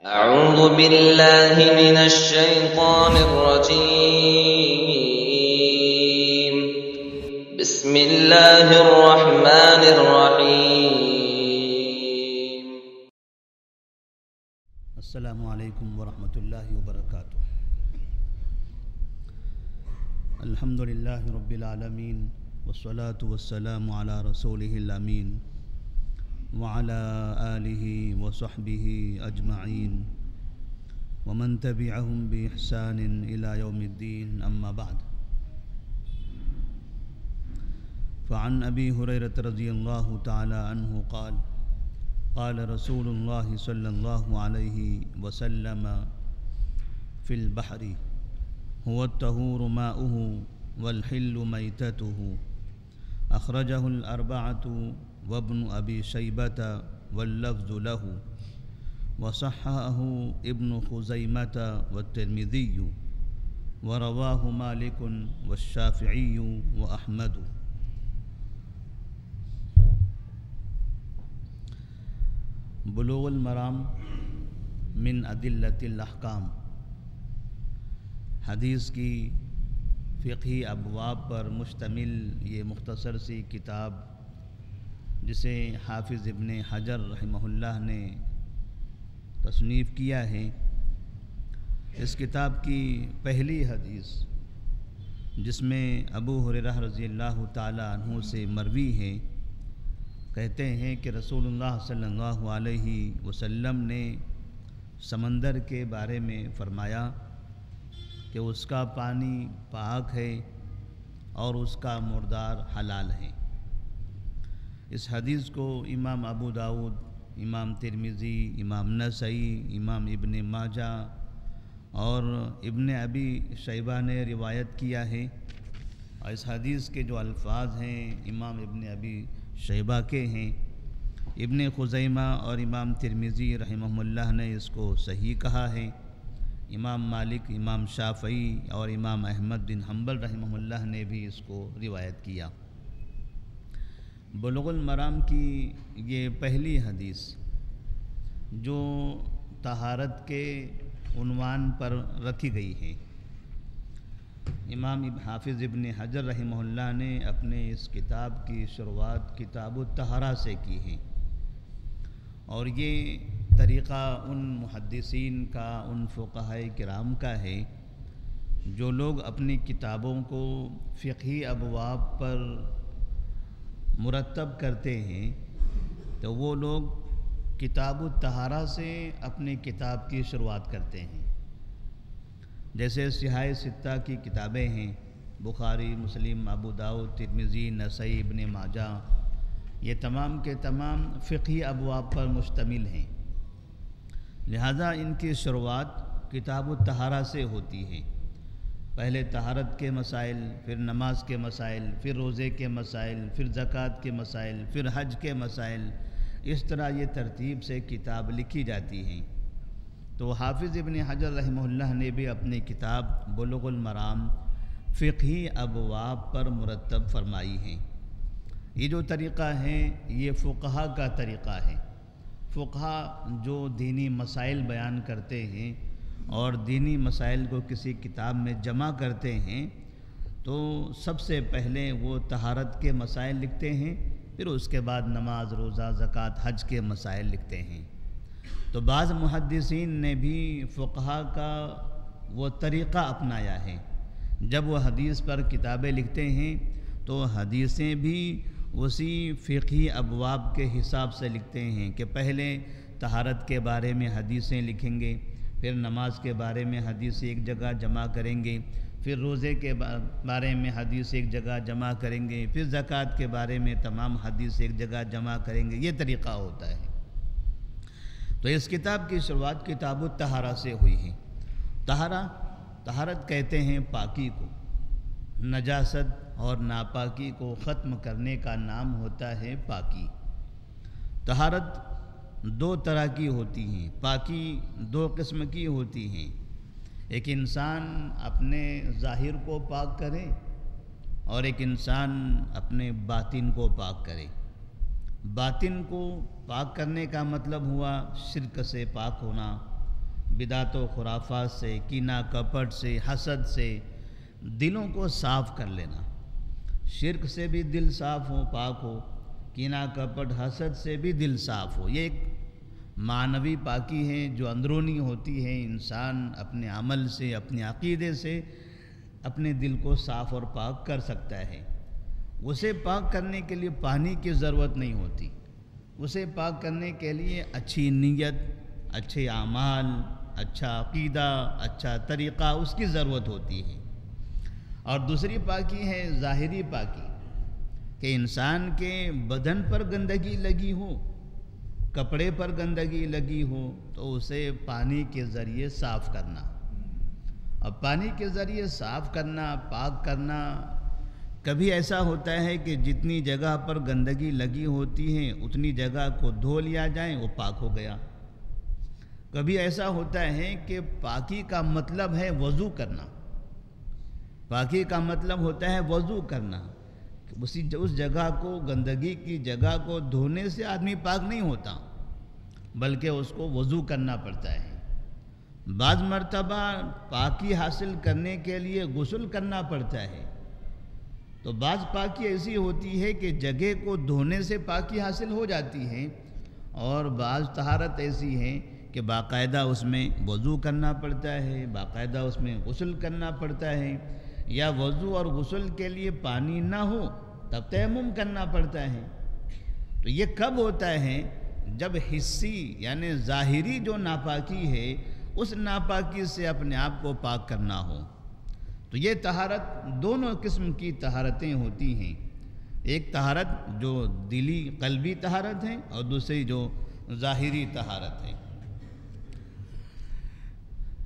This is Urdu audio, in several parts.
أعوذ بالله من الشيطان الرجيم. بسم الله الرحمن الرحيم. السلام علیکم ورحمۃ اللہ وبرکاتہ. الحمد للہ رب العالمین والصلاة والسلام علی رسولہ الامین وعلى آلہ وصحبہ اجمعین ومن تبعہم بإحسان إلى یوم الدین. اما بعد، فعن ابی ہریرۃ رضی اللہ تعالی عنہ قال قال رسول اللہ صلی اللہ علیہ وسلم فی البحر هو الطہور ماؤہ والحل میتته. اخرجہ الاربعۃ وابن ابی شیبۃ واللفظ له وصححہ ابن خزیمۃ والترمذی ورواه مالک والشافعی واحمد. بلوغ المرام من ادلۃ الاحکام، حدیث کی فقہی ابواب پر مشتمل یہ مختصر سی کتاب، جسے حافظ ابن حجر رحمہ اللہ نے تصنیف کیا ہے، اس کتاب کی پہلی حدیث، جس میں ابو ہریرہ رضی اللہ تعالی عنہ سے مروی ہے، کہتے ہیں کہ رسول اللہ صلی اللہ علیہ وسلم نے سمندر کے بارے میں فرمایا کہ اس کا پانی پاک ہے اور اس کا مردار حلال ہے. اس حدیث کو امام ابو داؤد، امام ترمذی، امام نسائی، امام ابن ماجہ اور ابن ابی شیبہ نے روایت کیا ہے، اور اس حدیث کے جو الفاظ ہیں امام ابن ابی شیبہ کے ہیں. ابن خزیمہ اور امام ترمذی رحمہ اللہ نے اس کو صحیح کہا ہے. امام مالک، امام شافعی اور امام احمد بن حنبل رحمہ اللہ نے بھی اس کو روایت کیا. بلوغ المرام کی یہ پہلی حدیث جو طہارت کے عنوان پر رکھی گئی ہے، امام حافظ ابن حجر رحمہ اللہ نے اپنے اس کتاب کی شروعات کتاب الطہارہ سے کی ہے، اور یہ طریقہ ان محدثین کا، ان فقہاء کرام کا ہے جو لوگ اپنی کتابوں کو فقہی ابواب پر مرتب کرتے ہیں، تو وہ لوگ کتاب الطہارہ سے اپنی کتاب کی شروعات کرتے ہیں. جیسے صحاح ستہ کی کتابیں ہیں، بخاری، مسلم، ابو داؤد، ترمذی، نسائی، ابن ماجہ، یہ تمام کے تمام فقہی ابواب پر مشتمل ہیں، لہذا ان کی شروعات کتاب الطہارہ سے ہوتی ہے. پہلے طہارت کے مسائل، پھر نماز کے مسائل، پھر روزے کے مسائل، پھر زکوٰۃ کے مسائل، پھر حج کے مسائل، اس طرح یہ ترتیب سے کتاب لکھی جاتی ہیں. تو حافظ ابن حجر رحمہ اللہ نے بھی اپنی کتاب بلوغ المرام فقہی ابواب پر مرتب فرمائی ہیں. یہ جو طریقہ ہے یہ فقہا کا طریقہ ہے. فقہا جو دینی مسائل بیان کرتے ہیں اور دینی مسائل کو کسی کتاب میں جمع کرتے ہیں، تو سب سے پہلے وہ طہارت کے مسائل لکھتے ہیں، پھر اس کے بعد نماز، روزہ، زکوٰۃ، حج کے مسائل لکھتے ہیں. تو بعض محدثین نے بھی فقہا کا وہ طریقہ اپنایا ہے. جب وہ حدیث پر کتابیں لکھتے ہیں تو حدیثیں بھی اسی فقہی ابواب کے حساب سے لکھتے ہیں کہ پہلے طہارت کے بارے میں حدیثیں لکھیں گے، پھر نماز کے بارے میں حدیث ایک جگہ جمع کریں گے، پھر روزے کے بارے میں حدیث ایک جگہ جمع کریں گے، پھر زکوٰۃ کے بارے میں تمام حدیث ایک جگہ جمع کریں گے. یہ طریقہ ہوتا ہے. تو اس کتاب کی شروعات کتاب الطہارہ سے ہوئی ہے. طہارت کہتے ہیں پاکی کو، نجاست اور ناپاکی کو ختم کرنے کا نام ہوتا ہے پاکی. طہارت دو طرح کی ہوتی ہیں، پاکی دو قسم کی ہوتی ہیں. ایک انسان اپنے ظاہر کو پاک کرے اور ایک انسان اپنے باطن کو پاک کرے. باطن کو پاک کرنے کا مطلب ہوا شرک سے پاک ہونا، بدعت و خرافات سے، کینہ کپٹ سے، حسد سے دلوں کو صاف کر لینا۔ شرک سے بھی دل صاف ہو، پاک ہو، کینہ کپٹ حسد سے بھی دل صاف ہو۔ یہ ایک معنوی پاکی ہے جو اندرونی ہوتی ہے۔ انسان اپنے عمل سے، اپنے عقیدے سے اپنے دل کو صاف اور پاک کر سکتا ہے۔ اسے پاک کرنے کے لیے پانی کی ضرورت نہیں ہوتی، اسے پاک کرنے کے لیے اچھی نیت، اچھے اعمال، اچھا عقیدہ، اچھا طریقہ اس کی ضرورت ہوتی ہے۔ اور دوسری پاکی ہے ظاہری پاکی، کہ انسان کے بدن پر گندگی لگی ہو، کپڑے پر گندگی لگی ہو تو اسے پانی کے ذریعے صاف کرنا۔ اور پانی کے ذریعے صاف کرنا، پاک کرنا، کبھی ایسا ہوتا ہے کہ جتنی جگہ پر گندگی لگی ہوتی ہے اتنی جگہ کو دھو لیا جائے، وہ پاک ہو گیا۔ کبھی ایسا ہوتا ہے کہ پاکی کا مطلب ہے وضو کرنا، پاکی کا مطلب ہوتا ہے وضو کرنا۔ اس جگہ کو، گندگی کی جگہ کو دھونے سے آدمی پاک نہیں ہوتا، بلکہ اس کو وضو کرنا پڑتا ہے۔ بعض مرتبہ پاکی حاصل کرنے کے لیے غسل کرنا پڑتا ہے۔ تو بعض پاکی ایسی ہوتی ہے کہ جگہ کو دھونے سے پاکی حاصل ہو جاتی ہے، اور بعض طہارت ایسی ہے کہ باقاعدہ اس میں وضو کرنا پڑتا ہے، باقاعدہ اس میں غسل کرنا پڑتا ہے، یا وضو اور غسل کے لیے پانی نہ ہو تب تیمم کرنا پڑتا ہے۔ تو یہ کب ہوتا ہے؟ جب حسی یعنی ظاہری جو ناپاکی ہے اس ناپاکی سے اپنے آپ کو پاک کرنا ہو۔ تو یہ طہارت دونوں قسم کی طہارتیں ہوتی ہیں، ایک طہارت جو دلی قلبی طہارت ہے، اور دوسری جو ظاہری طہارت ہے۔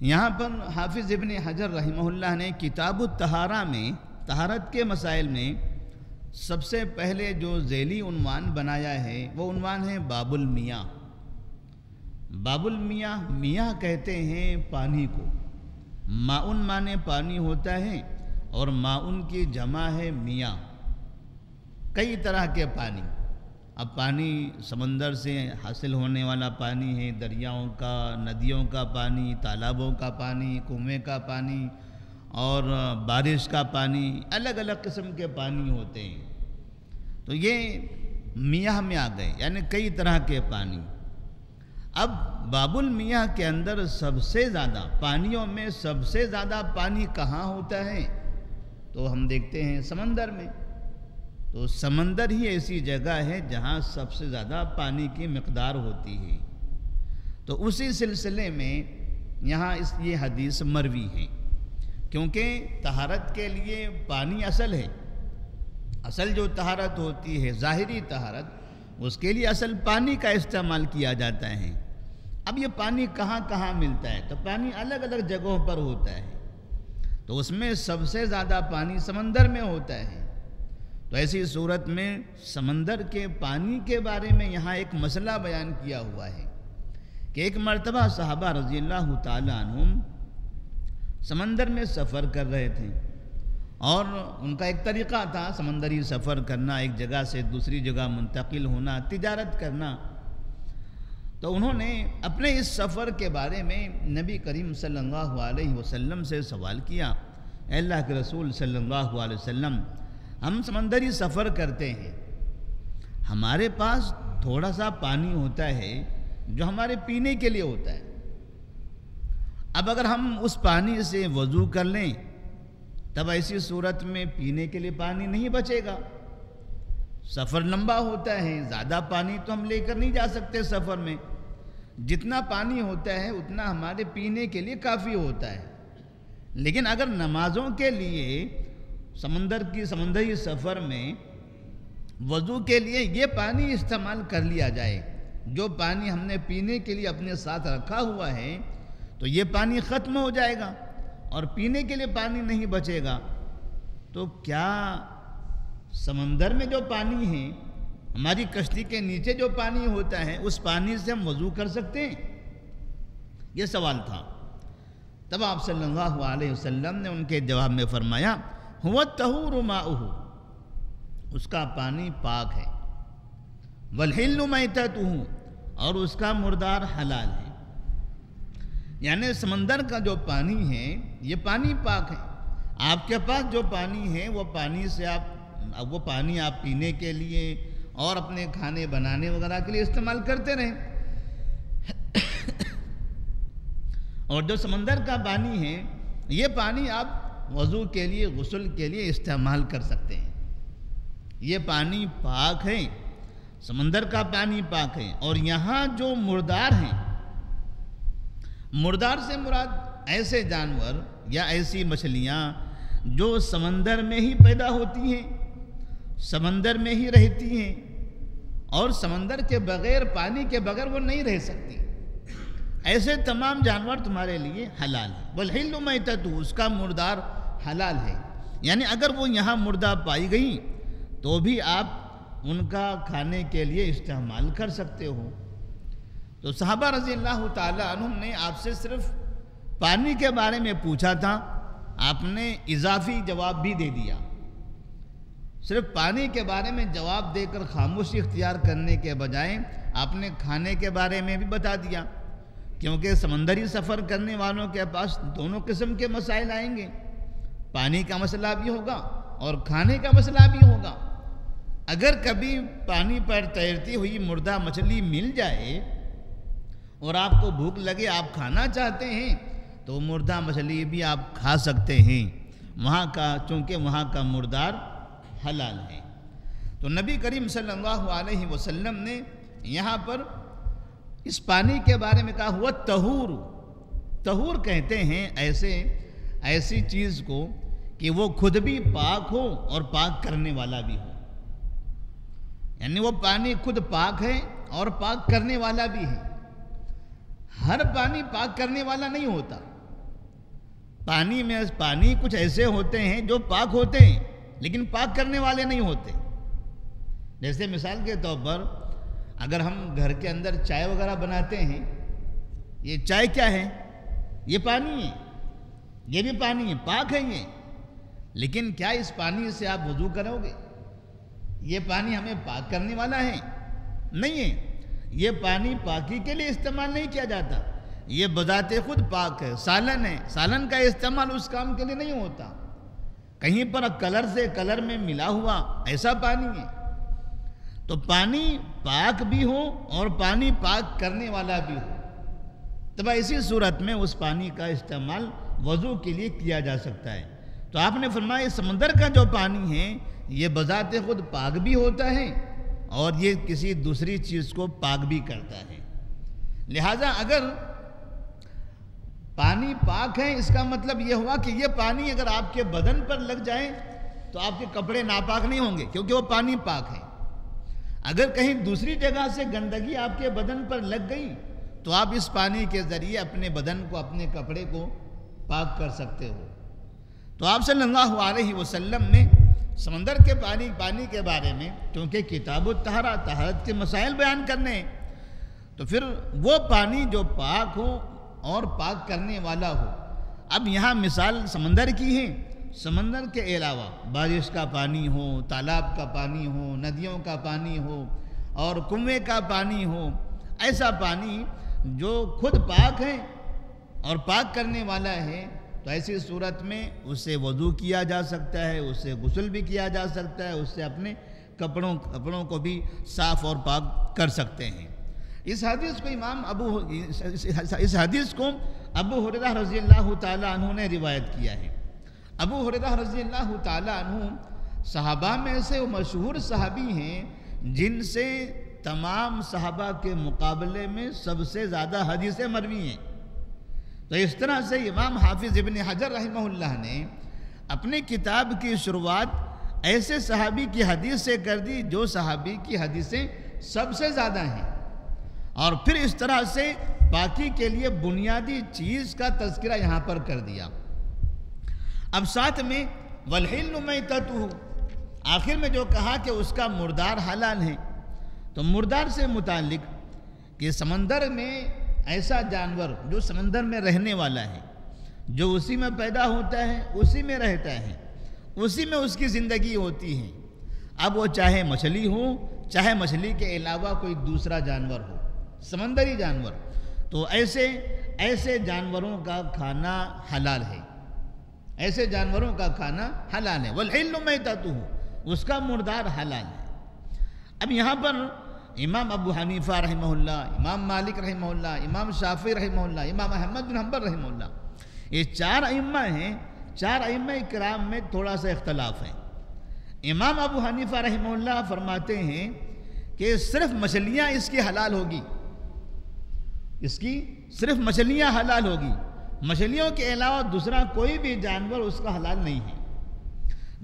یہاں پر حافظ ابن حجر رحمہ اللہ نے کتاب الطہارہ میں طہارت کے مسائل میں سب سے پہلے جو ذیلی عنوان بنایا ہے وہ عنوان ہے باب المیاہ۔ باب المیاہ، میاہ کہتے ہیں پانی کو، ماؤن مانے پانی ہوتا ہے، اور ماؤن کی جمع ہے میاہ۔ کئی طرح کے پانی، اب پانی سمندر سے حاصل ہونے والا پانی ہے، دریاؤں کا، ندیوں کا پانی، تالابوں کا پانی، کنویں کا پانی، اور بارش کا پانی، الگ الگ قسم کے پانی ہوتے ہیں۔ تو یہ میاہ میں آ گئے، یعنی کئی طرح کے پانی۔ اب باب المیاہ کے اندر سب سے زیادہ پانیوں میں سب سے زیادہ پانی کہاں ہوتا ہے؟ تو ہم دیکھتے ہیں سمندر میں۔ تو سمندر ہی ایسی جگہ ہے جہاں سب سے زیادہ پانی کی مقدار ہوتی ہے۔ تو اسی سلسلے میں یہاں یہ حدیث مروی ہے، کیونکہ طہارت کے لیے پانی اصل ہے۔ اصل جو طہارت ہوتی ہے، ظاہری طہارت، اس کے لیے اصل پانی کا استعمال کیا جاتا ہے۔ اب یہ پانی کہاں کہاں ملتا ہے؟ تو پانی الگ الگ جگہوں پر ہوتا ہے، تو اس میں سب سے زیادہ پانی سمندر میں ہوتا ہے۔ تو ایسی صورت میں سمندر کے پانی کے بارے میں یہاں ایک مسئلہ بیان کیا ہوا ہے کہ ایک مرتبہ صحابہ رضی اللہ تعالیٰ عنہم سمندر میں سفر کر رہے تھے، اور ان کا ایک طریقہ تھا سمندری سفر کرنا، ایک جگہ سے دوسری جگہ منتقل ہونا، تجارت کرنا۔ تو انہوں نے اپنے اس سفر کے بارے میں نبی کریم صلی اللہ علیہ وسلم سے سوال کیا، اے اللہ کے رسول صلی اللہ علیہ وسلم، ہم سمندری سفر کرتے ہیں، ہمارے پاس تھوڑا سا پانی ہوتا ہے جو ہمارے پینے کے لیے ہوتا ہے۔ اب اگر ہم اس پانی سے وضو کر لیں تب ایسی صورت میں پینے کے لیے پانی نہیں بچے گا۔ سفر لمبا ہوتا ہے، زیادہ پانی تو ہم لے کر نہیں جا سکتے سفر میں، جتنا پانی ہوتا ہے اتنا ہمارے پینے کے لیے کافی ہوتا ہے۔ لیکن اگر نمازوں کے لیے سمندری سفر میں وضو کے لیے یہ پانی استعمال کر لیا جائے، جو پانی ہم نے پینے کے لیے اپنے ساتھ رکھا ہوا ہے، تو یہ پانی ختم ہو جائے گا اور پینے کے لیے پانی نہیں بچے گا۔ تو کیا سمندر میں جو پانی ہے، ہماری کشتی کے نیچے جو پانی ہوتا ہے، اس پانی سے ہم وضو کر سکتے ہیں؟ یہ سوال تھا۔ تب آپ صلی اللہ علیہ وسلم نے ان کے جواب میں فرمایا، هو الطہور ماؤہ، اس کا پانی پاک ہے، والحل میتتہ، اور اس کا مردار حلال ہے۔ یعنی سمندر کا جو پانی ہے یہ پانی پاک ہے. آپ کے پاس جو پانی ہے وہ پانی آپ پینے کے لیے اور اپنے کھانے بنانے وغیرہ کے لیے استعمال کرتے رہیں. اور جو سمندر کا پانی ہے یہ پانی آپ وضو کے لیے غسل کے لیے استعمال کر سکتے ہیں. یہ پانی پاک ہے, سمندر کا پانی پاک ہے. اور یہاں جو مردار ہیں, مردار سے مراد ایسے جانور یا ایسی مچھلیاں جو سمندر میں ہی پیدا ہوتی ہیں, سمندر میں ہی رہتی ہیں اور سمندر کے بغیر, پانی کے بغیر وہ نہیں رہ سکتی. ایسے تمام جانور تمہارے لیے حلال ہیں. والحل میتۃ, اس کا مردار حلال ہے. یعنی اگر وہ یہاں مردہ پائی گئی تو بھی آپ ان کا کھانے کے لیے استعمال کر سکتے ہو. تو صحابہ رضی اللہ تعالیٰ عنہم نے آپ سے صرف پانی کے بارے میں پوچھا تھا, آپ نے اضافی جواب بھی دے دیا. صرف پانی کے بارے میں جواب دے کر خاموشی اختیار کرنے کے بجائے آپ نے کھانے کے بارے میں بھی بتا دیا, کیونکہ سمندری سفر کرنے والوں کے پاس دونوں قسم کے مسائل آئیں گے. پانی کا مسئلہ بھی ہوگا اور کھانے کا مسئلہ بھی ہوگا. اگر کبھی پانی پر تیرتی ہوئی مردہ مچھلی مل جائے اور آپ کو بھوک لگے, آپ کھانا چاہتے ہیں, تو مردہ مچھلی بھی آپ کھا سکتے ہیں وہاں کا, چونکہ وہاں کا مردار حلال ہے. تو نبی کریم صلی اللہ علیہ وسلم نے یہاں پر اس پانی کے بارے میں کہا ہوا طہور. طہور کہتے ہیں ایسی چیز کو کہ وہ خود بھی پاک ہو اور پاک کرنے والا بھی ہو. یعنی وہ پانی خود پاک ہے اور پاک کرنے والا بھی ہے. ہر پانی پاک کرنے والا نہیں ہوتا. پانی کچھ ایسے ہوتے ہیں جو پاک ہوتے ہیں لیکن پاک کرنے والے نہیں ہوتے. جیسے مثال کے طور پر اگر ہم گھر کے اندر چائے وغیرہ بناتے ہیں, یہ چائے کیا ہے؟ یہ پانی ہے, یہ بھی پانی ہے, پاک ہے یہ. لیکن کیا اس پانی سے آپ وضو کرو گے؟ یہ پانی ہمیں پاک کرنے والا ہے؟ نہیں ہے. یہ پانی پاکی کے لیے استعمال نہیں کیا جاتا, یہ بذات خود پاک ہے. سالن ہے, سالن کا استعمال اس کام کے لیے نہیں ہوتا. کہیں پر کلر سے کلر میں ملا ہوا ایسا پانی ہے. تو پانی پاک بھی ہو اور پانی پاک کرنے والا بھی ہو, تب اسی صورت میں اس پانی کا استعمال وضو کے لیے کیا جا سکتا ہے. تو آپ نے فرمایا سمندر کا جو پانی ہے یہ بذات خود پاک بھی ہوتا ہے اور یہ کسی دوسری چیز کو پاک بھی کرتا ہے. لہذا اگر پانی پاک ہے اس کا مطلب یہ ہوا کہ یہ پانی اگر آپ کے بدن پر لگ جائے تو آپ کے کپڑے ناپاک نہیں ہوں گے, کیونکہ وہ پانی پاک ہے. اگر کہیں دوسری جگہ سے گندگی آپ کے بدن پر لگ گئی تو آپ اس پانی کے ذریعے اپنے بدن کو, اپنے کپڑے کو پاک کر سکتے ہو. تو آپ صلی اللہ علیہ وسلم نے سمندر کے پانی کے بارے میں, کیونکہ کتاب الطہارہ طہارت کے مسائل بیان کرنے, تو پھر وہ پانی جو پاک ہو اور پاک کرنے والا ہو. اب یہاں مثال سمندر کی ہے, سمندر کے علاوہ بارش کا پانی ہو, تالاب کا پانی ہو, ندیوں کا پانی ہو اور کنویں کا پانی ہو, ایسا پانی جو خود پاک ہے اور پاک کرنے والا ہے, تو ایسی صورت میں اس سے وضو کیا جا سکتا ہے, اس سے غسل بھی کیا جا سکتا ہے, اس سے اپنے کپڑوں کو بھی صاف اور پاک کر سکتے ہیں. اس حدیث کو ابو ہریرہ رضی اللہ تعالیٰ عنہ نے روایت کیا ہے. ابو ہریرہ رضی اللہ تعالیٰ عنہ صحابہ میں سے وہ مشہور صحابی ہیں جن سے تمام صحابہ کے مقابلے میں سب سے زیادہ حدیثیں مروی ہیں. تو اس طرح سے امام حافظ ابن حجر رحمہ اللہ نے اپنی کتاب کی شروعات ایسے صحابی کی حدیث سے کر دی جو صحابی کی حدیثیں سب سے زیادہ ہیں, اور پھر اس طرح سے باقی کے لیے بنیادی چیز کا تذکرہ یہاں پر کر دیا. اب ساتھ میں والحل میتۃ, آخر میں جو کہا کہ اس کا مردار حلال ہے, تو مردار سے متعلق کہ سمندر میں ایسا جانور جو سمندر میں رہنے والا ہے, جو اسی میں پیدا ہوتا ہے, اسی میں رہتا ہے, اسی میں اس کی زندگی ہوتی ہے. اب وہ چاہے مچھلی ہو, چاہے مچھلی کے علاوہ کوئی دوسرا جانور ہو, سمندری جانور, تو ایسے جانوروں کا کھانا حلال ہے، ایسے جانوروں کا کھانا حلال ہے۔ والحل میتتہ، اس کا مردار حلال ہے۔ اب یہاں پر امام ابو حنیفہ رحمہ اللہ، امام مالک رحمہ اللہ، امام شافعی رحمہ اللہ، امام احمد بن حنبل رحمہ اللہ، یہ 4 ائمہ ہیں۔ 4 ائمہ کرام میں تھوڑا سا اختلاف ہے۔ امام ابو حنیفہ رحمہ اللہ فرماتے ہیں کہ صرف مچھلیاں اس کی حلال ہوگی، اس کی صرف مچھلیاں حلال ہوگی، مچھلیوں کے علاوہ دوسرا کوئی بھی جانور اس کا حلال نہیں ہے۔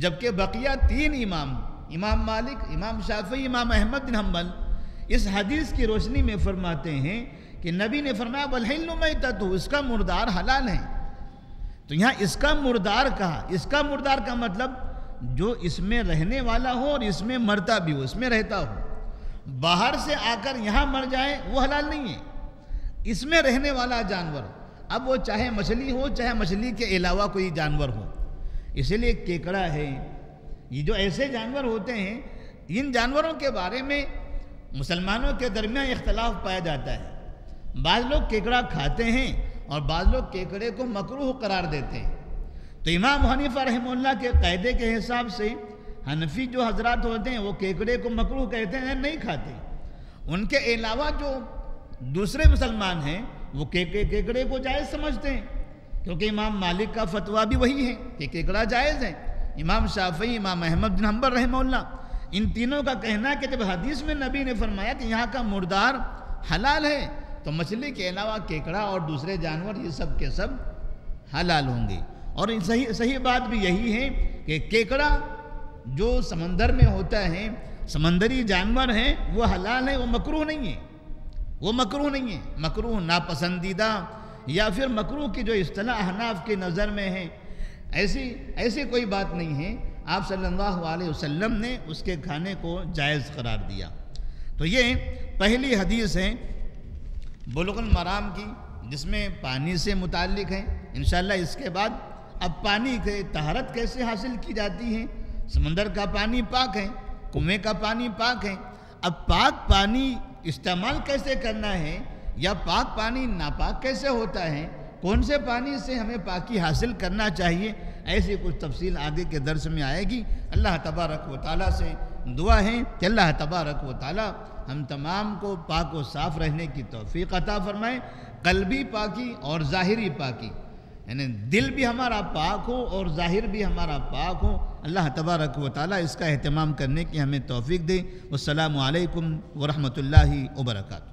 جبکہ بقیہ 3 امام مالک، امام شافعی، امام احمد بن حنبل اس حدیث کی روشنی میں فرماتے ہیں کہ نبی نے فرمایا والحل میتتہ، اس کا مردار حلال ہے۔ تو یہاں اس کا مردار کہا، اس کا مردار کا مطلب جو اس میں رہنے والا ہو اور اس میں مرتا بھی ہو، اس میں رہتا ہو، باہر سے آ کر یہاں مر جائے وہ حلال نہیں ہے۔ اس میں رہنے والا جانور، اب وہ چاہے مچھلی ہو چاہے مچھلی کے علاوہ کوئی جانور ہو، اسی لیے کیکڑا ہے، یہ جو ایسے جانور ہوتے ہیں، ان جانوروں کے بارے میں مسلمانوں کے درمیان اختلاف پایا جاتا ہے۔ بعض لوگ کیکڑا کھاتے ہیں اور بعض لوگ کیکڑے کو مکروہ قرار دیتے ہیں۔ تو امام حنیفہ رحمہ اللہ کے قاعدے کے حساب سے حنفی جو حضرات ہوتے ہیں وہ کیکڑے کو مکروہ کہتے ہیں، نہیں کھاتے۔ ان کے علاوہ جو دوسرے مسلمان ہیں وہ کیکڑے کو جائز سمجھتے ہیں، کیونکہ امام مالک کا فتویٰ بھی وہی ہے کہ کیکڑا جائز ہے۔ امام شافعی، امام احمد بن حنبل رحمہ اللہ، ان تینوں کا کہنا ہے کہ جب حدیث میں نبی نے فرمایا کہ یہاں کا مردار حلال ہے تو مچھلی کے علاوہ کیکڑا اور دوسرے جانور یہ سب کے سب حلال ہوں گے۔ اور صحیح بات بھی یہی ہے کہ کیکڑا جو سمندر میں ہوتا ہے، سمندری جانور ہیں، وہ حلال ہے، وہ مکروہ نہیں ہے، وہ مکروہ نہیں ہے۔ مکروہ ناپسندیدہ یا پھر مکروہ کی جو اصطلاح احناف کی نظر میں ہے، ایسی کوئی بات نہیں ہے۔ آپ صلی اللہ علیہ وسلم نے اس کے کھانے کو جائز قرار دیا۔ تو یہ پہلی حدیث ہے بلوغ المرام کی، جس میں پانی سے متعلق ہے۔ انشاءاللہ اس کے بعد اب پانی کے طہارت کیسے حاصل کی جاتی ہے۔ سمندر کا پانی پاک ہے، کنویں کا پانی پاک ہے، اب پاک پانی استعمال کیسے کرنا ہے، یا پاک پانی ناپاک کیسے ہوتا ہے، کون سے پانی سے ہمیں پاکی حاصل کرنا چاہیے، ایسی کچھ تفصیل آگے کے درس میں آئے گی۔ اللہ تبارک و تعالیٰ سے دعا ہے کہ اللہ تبارک و تعالیٰ ہم تمام کو پاک و صاف رہنے کی توفیق عطا فرمائے، قلبی پاکی اور ظاہری پاکی، یعنی دل بھی ہمارا پاک ہو اور ظاہر بھی ہمارا پاک ہو۔ اللہ تبارک و تعالیٰ اس کا اہتمام کرنے کی ہمیں توفیق دے۔ والسلام علیکم ورحمۃ اللہ وبرکاتہ۔